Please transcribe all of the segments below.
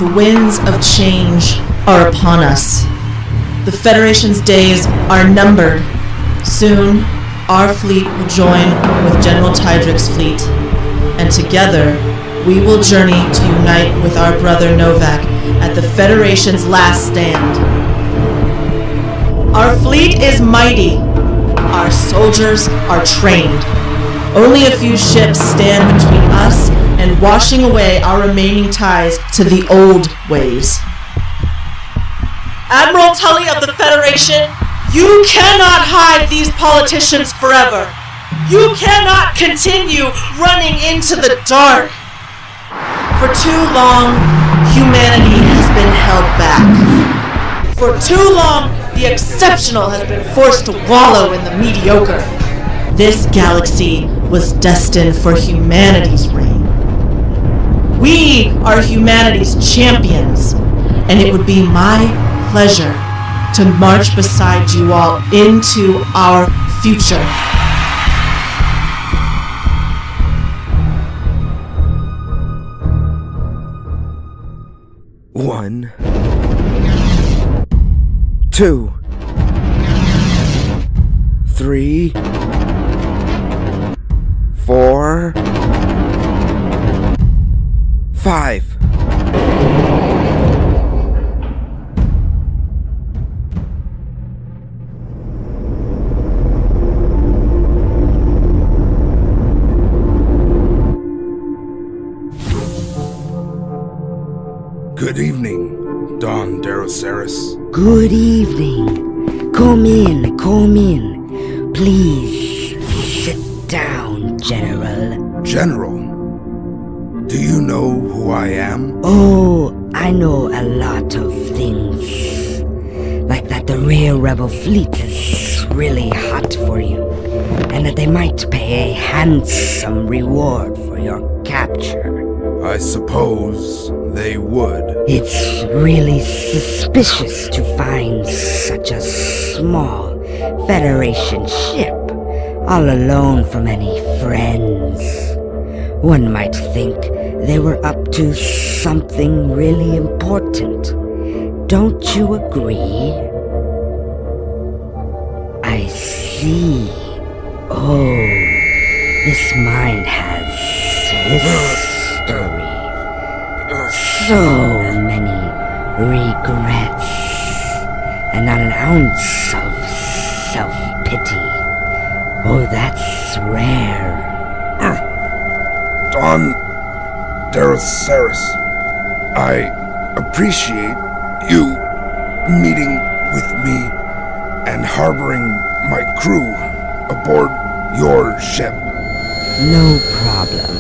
The winds of change are upon us. The Federation's days are numbered. Soon, our fleet will join with General Tydrick's fleet, and together, we will journey to unite with our brother Novak at the Federation's last stand. Our fleet is mighty. Our soldiers are trained. Only a few ships stand between us and washing away our remaining ties to the old ways. Admiral Tully of the Federation, you cannot hide these politicians forever. You cannot continue running into the dark. For too long, humanity has been held back. For too long, the exceptional has been forced to wallow in the mediocre. This galaxy was destined for humanity's reign. We are humanity's champions, and it would be my pleasure to march beside you all into our future. One, two, three, four, five. Good evening, Don Darosaris. Good evening. Come in. Please, sit down, General. General, do you know who I am? Oh, I know a lot of things. Like that the rear rebel fleet is really hot for you, and that they might pay a handsome reward for your capture. I suppose they would. It's really suspicious to find such a small Federation ship all alone from any friends. One might think they were up to something really important. Don't you agree? I see. Oh, this mind has history. So many regrets, and not an ounce of self-pity. Oh, that's rare. Don Darosaris, I appreciate you meeting with me and harboring my crew aboard your ship. No problem.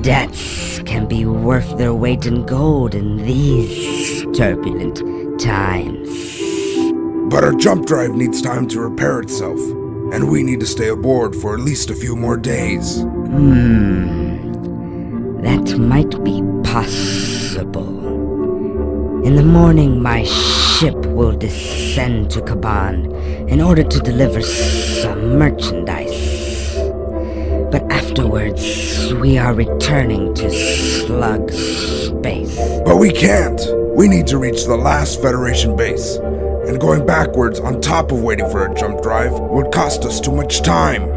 Debts can be worth their weight in gold in these turbulent times. But our jump drive needs time to repair itself, and we need to stay aboard for at least a few more days. That might be possible. In the morning, my ship will descend to Kaban in order to deliver some merchandise. But afterwards, we are returning to Slug space. But we can't. We need to reach the last Federation base, and going backwards on top of waiting for a jump drive would cost us too much time.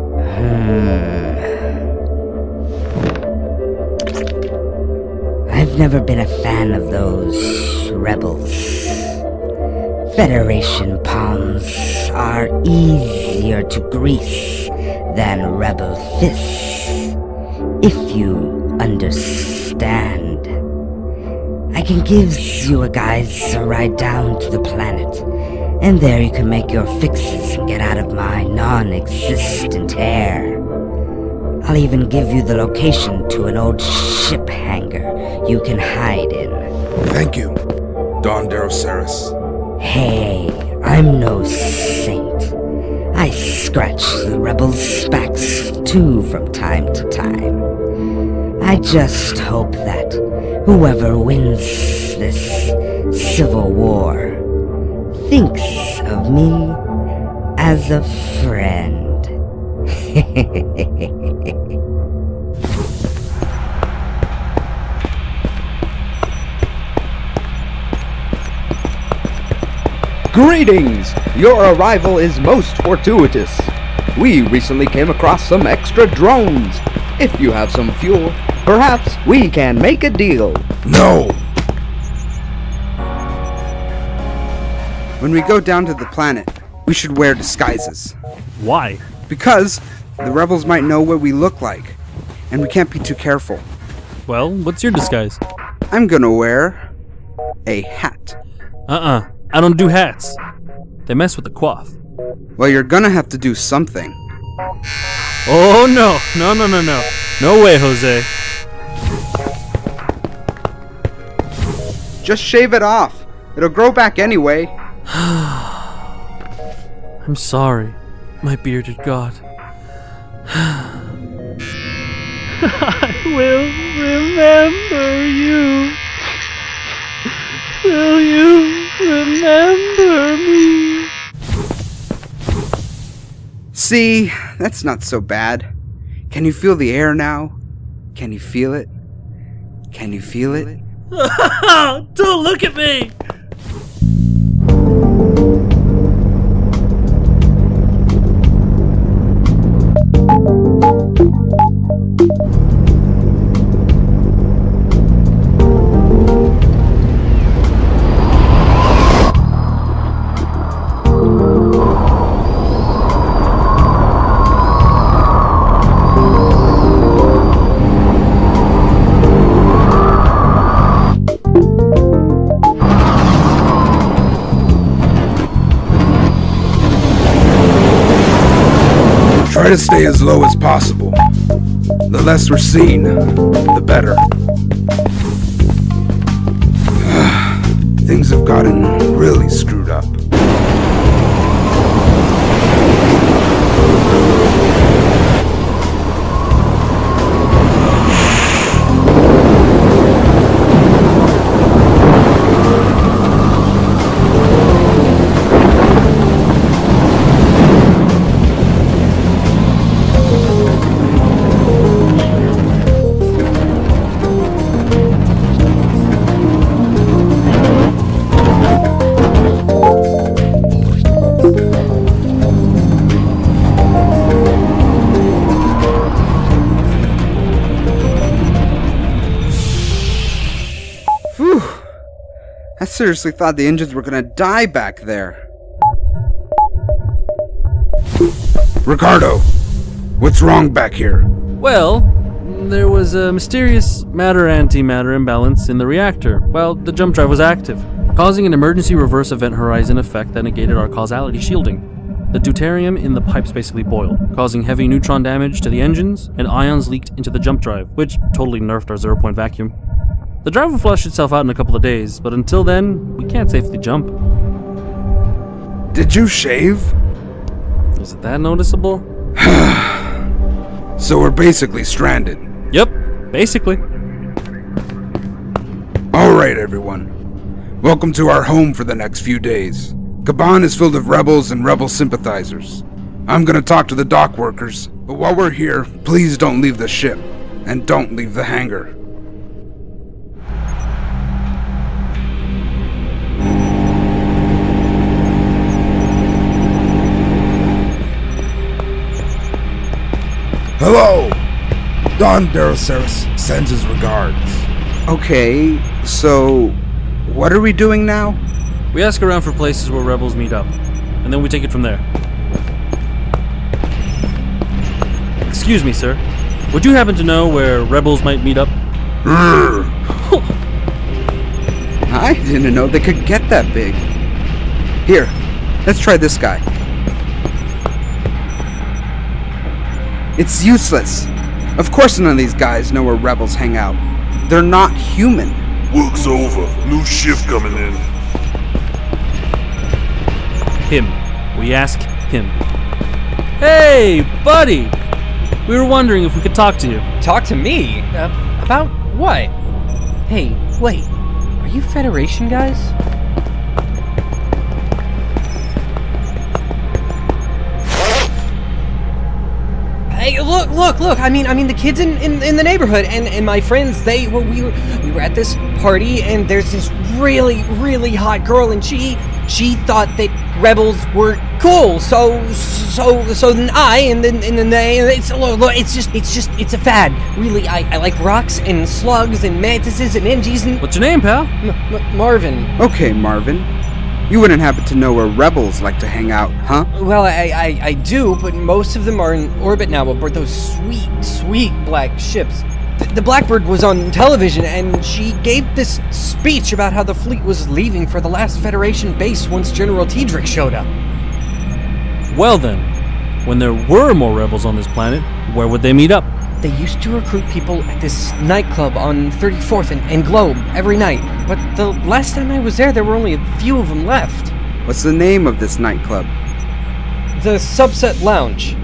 I've never been a fan of those rebels. Federation palms are easier to grease than rebel fists, if you understand. I can give you guys a ride down to the planet, and there you can make your fixes and get out of my non-existent hair. I'll even give you the location to an old ship hangar you can hide in. Thank you, Don Darosaris. Hey, I'm no saint. I scratch the rebels' backs too from time to time. I just hope that whoever wins this civil war thinks of me as a friend. Greetings! Your arrival is most fortuitous. We recently came across some extra drones. If you have some fuel, perhaps we can make a deal. No! When we go down to the planet, we should wear disguises. Why? Because the rebels might know what we look like, and we can't be too careful. Well, what's your disguise? I'm gonna wear a hat. I don't do hats. They mess with the coif. Well, you're gonna have to do something. Oh no. No way, Jose. Just shave it off. It'll grow back anyway. I'm sorry, my bearded god. I will remember you. Will you remember me? See, that's not so bad. Can you feel the air now? Can you feel it? Can you feel it? Don't look at me! Try to stay as low as possible. The less we're seen, the better. Things have gotten really screwed up. I seriously thought the engines were gonna die back there. Ricardo, what's wrong back here? Well, there was a mysterious matter-antimatter imbalance in the reactor while the jump drive was active, causing an emergency reverse event horizon effect that negated our causality shielding. The deuterium in the pipes basically boiled, causing heavy neutron damage to the engines, and ions leaked into the jump drive, which totally nerfed our zero-point vacuum. The drive will flush itself out in a couple of days, but until then, we can't safely jump. Did you shave? Is it that noticeable? So we're basically stranded. Yep, basically. Alright, everyone. Welcome to our home for the next few days. Caban is filled with rebels and rebel sympathizers. I'm gonna talk to the dock workers, but while we're here, please don't leave the ship, and don't leave the hangar. Hello! Don Daroceres sends his regards. Okay, so what are we doing now? We ask around for places where rebels meet up, and then we take it from there. Excuse me, sir. Would you happen to know where rebels might meet up? I didn't know they could get that big. Here, let's try this guy. It's useless. Of course none of these guys know where rebels hang out. They're not human. Work's over. New shift coming in. Him. We ask him. Hey, buddy! We were wondering if we could talk to you. Talk to me? About what? Hey, wait. Are you Federation guys? Hey, look! I mean, the kids in the neighborhood and my friends. We were at this party, and there's this really hot girl, and she she thought that rebels were cool. So then I and then they. It's a fad. Really, I like rocks and slugs and mantises and engies and. What's your name, pal? Marvin. Okay, Marvin. You wouldn't happen to know where rebels like to hang out, huh? Well, I do, but most of them are in orbit now aboard those sweet black ships. The Blackbird was on television, and she gave this speech about how the fleet was leaving for the last Federation base once General Tedrick showed up. Well then, when there were more rebels on this planet, where would they meet up? They used to recruit people at this nightclub on 34th and Globe every night, but the last time I was there were only a few of them left. What's the name of this nightclub? The Subset Lounge.